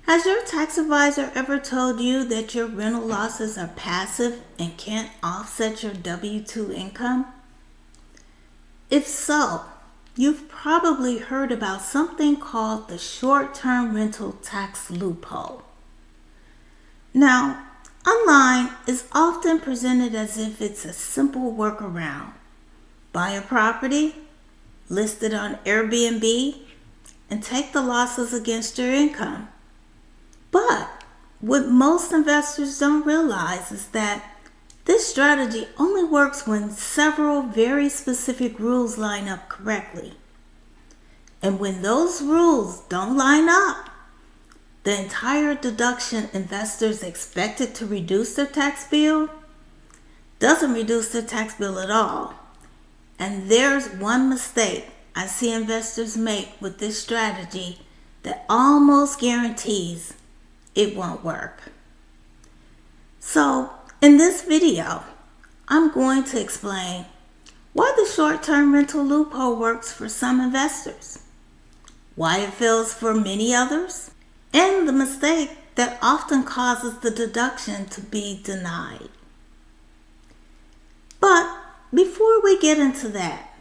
Has your tax advisor ever told you that your rental losses are passive and can't offset your W-2 income? If so, you've probably heard about something called the short-term rental tax loophole. Now, online is often presented as if it's a simple workaround. Buy a property, list it on Airbnb, and take the losses against your income. But what most investors don't realize is that this strategy only works when several very specific rules line up correctly. And when those rules don't line up, the entire deduction investors expected to reduce their tax bill doesn't reduce their tax bill at all. And there's one mistake I see investors make with this strategy that almost guarantees it won't work. So, in this video, I'm going to explain why the short-term rental loophole works for some investors, why it fails for many others, and the mistake that often causes the deduction to be denied. But before we get into that,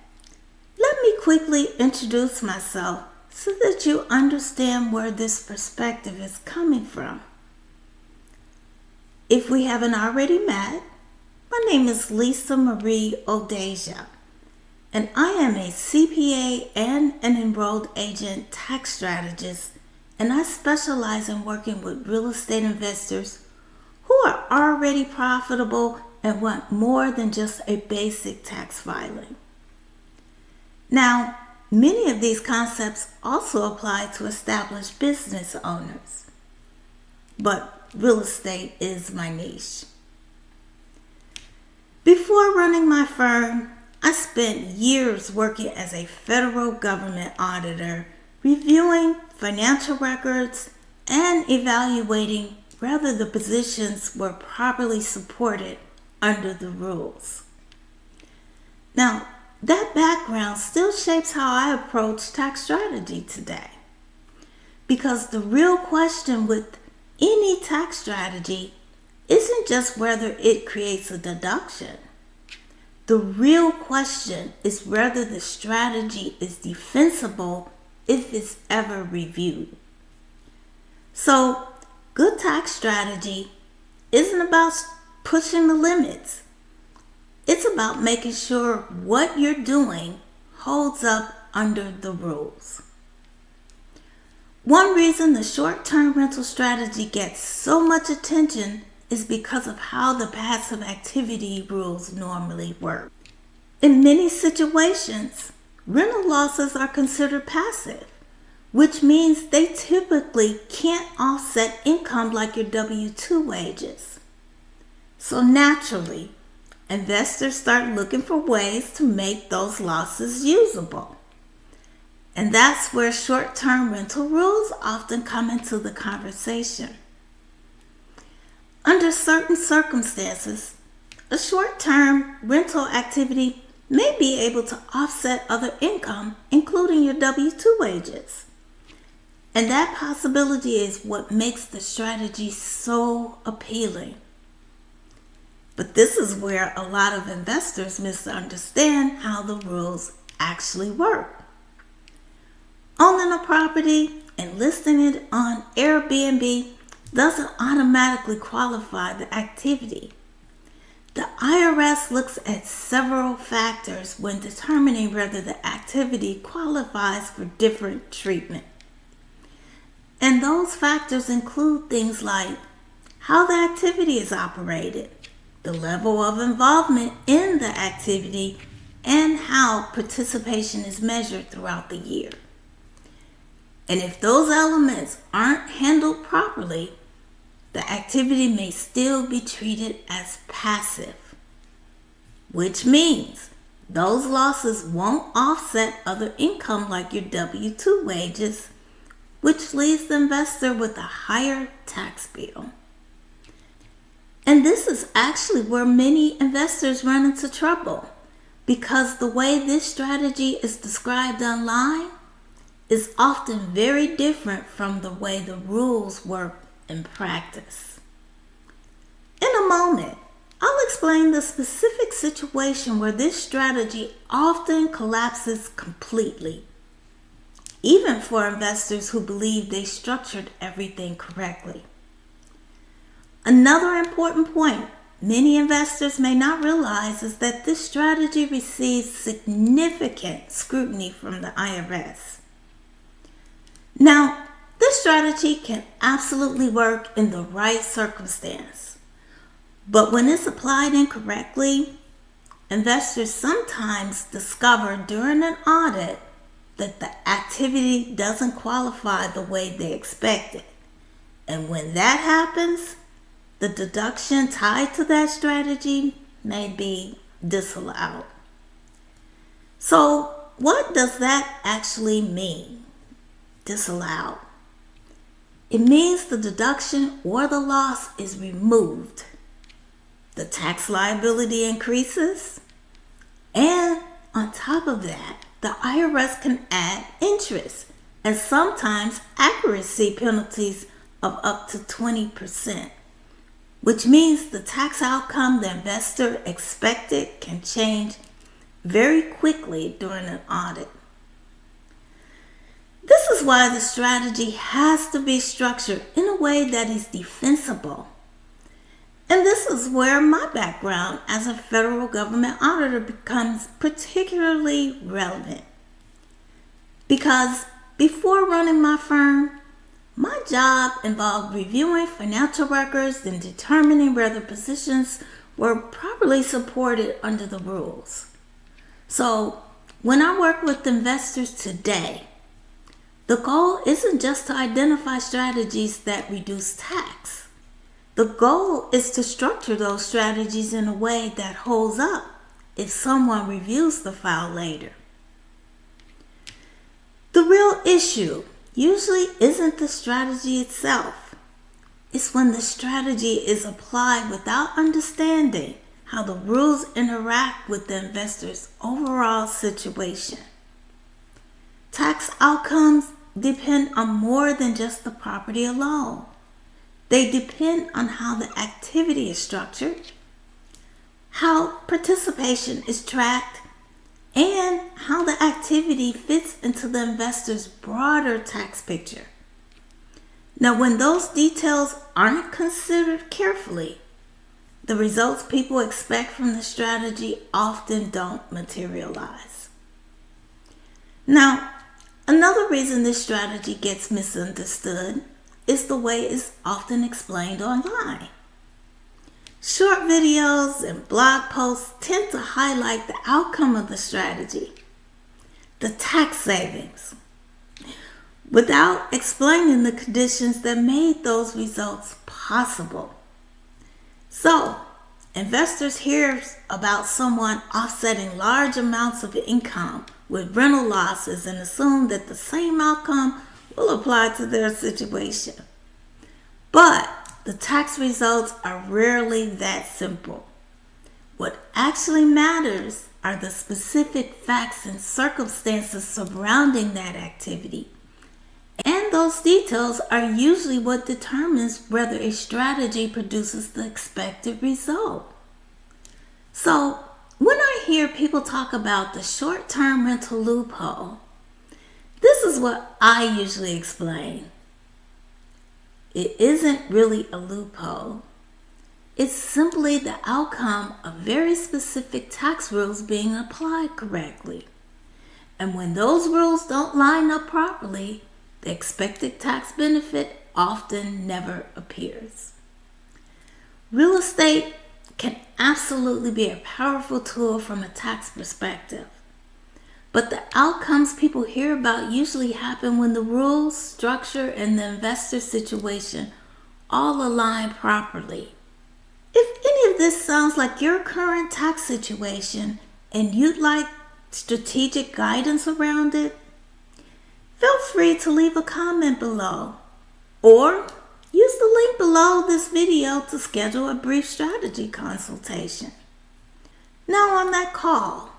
let me quickly introduce myself so that you understand where this perspective is coming from. If we haven't already met, my name is Lisa Marie Odeja, and I am a CPA and an enrolled agent tax strategist, and I specialize in working with real estate investors who are already profitable and want more than just a basic tax filing. Now, many of these concepts also apply to established business owners, but real estate is my niche. Before running my firm, I spent years working as a federal government auditor, reviewing financial records and evaluating whether the positions were properly supported under the rules. Now, that background still shapes how I approach tax strategy today. Because the real question with any tax strategy isn't just whether it creates a deduction. The real question is whether the strategy is defensible if it's ever reviewed. So, good tax strategy isn't about pushing the limits. It's about making sure what you're doing holds up under the rules. One reason the short-term rental strategy gets so much attention is because of how the passive activity rules normally work. In many situations, rental losses are considered passive, which means they typically can't offset income like your W-2 wages. So naturally, investors start looking for ways to make those losses usable. And that's where short-term rental rules often come into the conversation. Under certain circumstances, a short-term rental activity may be able to offset other income, including your W-2 wages. And that possibility is what makes the strategy so appealing. But this is where a lot of investors misunderstand how the rules actually work. Owning a property and listing it on Airbnb doesn't automatically qualify the activity. The IRS looks at several factors when determining whether the activity qualifies for different treatment. And those factors include things like how the activity is operated, the level of involvement in the activity, and how participation is measured throughout the year. And if those elements aren't handled properly, the activity may still be treated as passive, which means those losses won't offset other income like your W-2 wages, which leaves the investor with a higher tax bill. And this is actually where many investors run into trouble, because the way this strategy is described online, is often very different from the way the rules work in practice. In a moment, I'll explain the specific situation where this strategy often collapses completely, even for investors who believe they structured everything correctly. Another important point many investors may not realize is that this strategy receives significant scrutiny from the IRS. Now, this strategy can absolutely work in the right circumstance, but when it's applied incorrectly, investors sometimes discover during an audit that the activity doesn't qualify the way they expected. And when that happens, the deduction tied to that strategy may be disallowed. So, what does that actually mean? Disallowed. It means the deduction or the loss is removed. The tax liability increases, and on top of that, the IRS can add interest and sometimes accuracy penalties of up to 20%, which means the tax outcome the investor expected can change very quickly during an audit. This is why the strategy has to be structured in a way that is defensible. And this is where my background as a federal government auditor becomes particularly relevant. Because before running my firm, my job involved reviewing financial records and determining whether positions were properly supported under the rules. So, when I work with investors today, the goal isn't just to identify strategies that reduce tax. The goal is to structure those strategies in a way that holds up if someone reviews the file later. The real issue usually isn't the strategy itself. It's when the strategy is applied without understanding how the rules interact with the investor's overall situation. Tax outcomes depend on more than just the property alone. They depend on how the activity is structured, how participation is tracked, and how the activity fits into the investor's broader tax picture. Now, when those details aren't considered carefully, the results people expect from the strategy often don't materialize. Now, another reason this strategy gets misunderstood is the way it's often explained online. Short videos and blog posts tend to highlight the outcome of the strategy, the tax savings, without explaining the conditions that made those results possible. So, investors hear about someone offsetting large amounts of income with rental losses and assume that the same outcome will apply to their situation. But the tax results are rarely that simple. What actually matters are the specific facts and circumstances surrounding that activity. And those details are usually what determines whether a strategy produces the expected result. So, when I hear people talk about the short-term rental loophole, this is what I usually explain. It isn't really a loophole. It's simply the outcome of very specific tax rules being applied correctly. And when those rules don't line up properly, the expected tax benefit often never appears. Real estate can absolutely be a powerful tool from a tax perspective. But the outcomes people hear about usually happen when the rules, structure, and the investor situation all align properly. If any of this sounds like your current tax situation and you'd like strategic guidance around it, feel free to leave a comment below or use the link below this video to schedule a brief strategy consultation. Now on that call,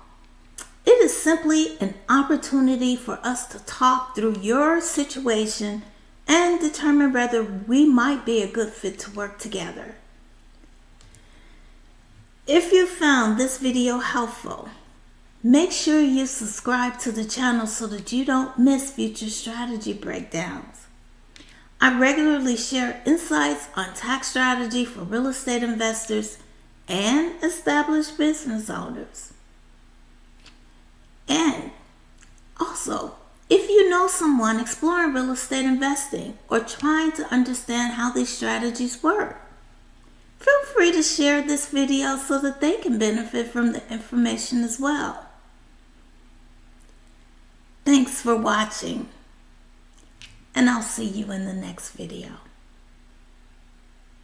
It is simply an opportunity for us to talk through your situation and determine whether we might be a good fit to work together. If you found this video helpful, make sure you subscribe to the channel so that you don't miss future strategy breakdowns. I regularly share insights on tax strategy for real estate investors and established business owners. And also, if you know someone exploring real estate investing or trying to understand how these strategies work, feel free to share this video so that they can benefit from the information as well. Thanks for watching, and I'll see you in the next video.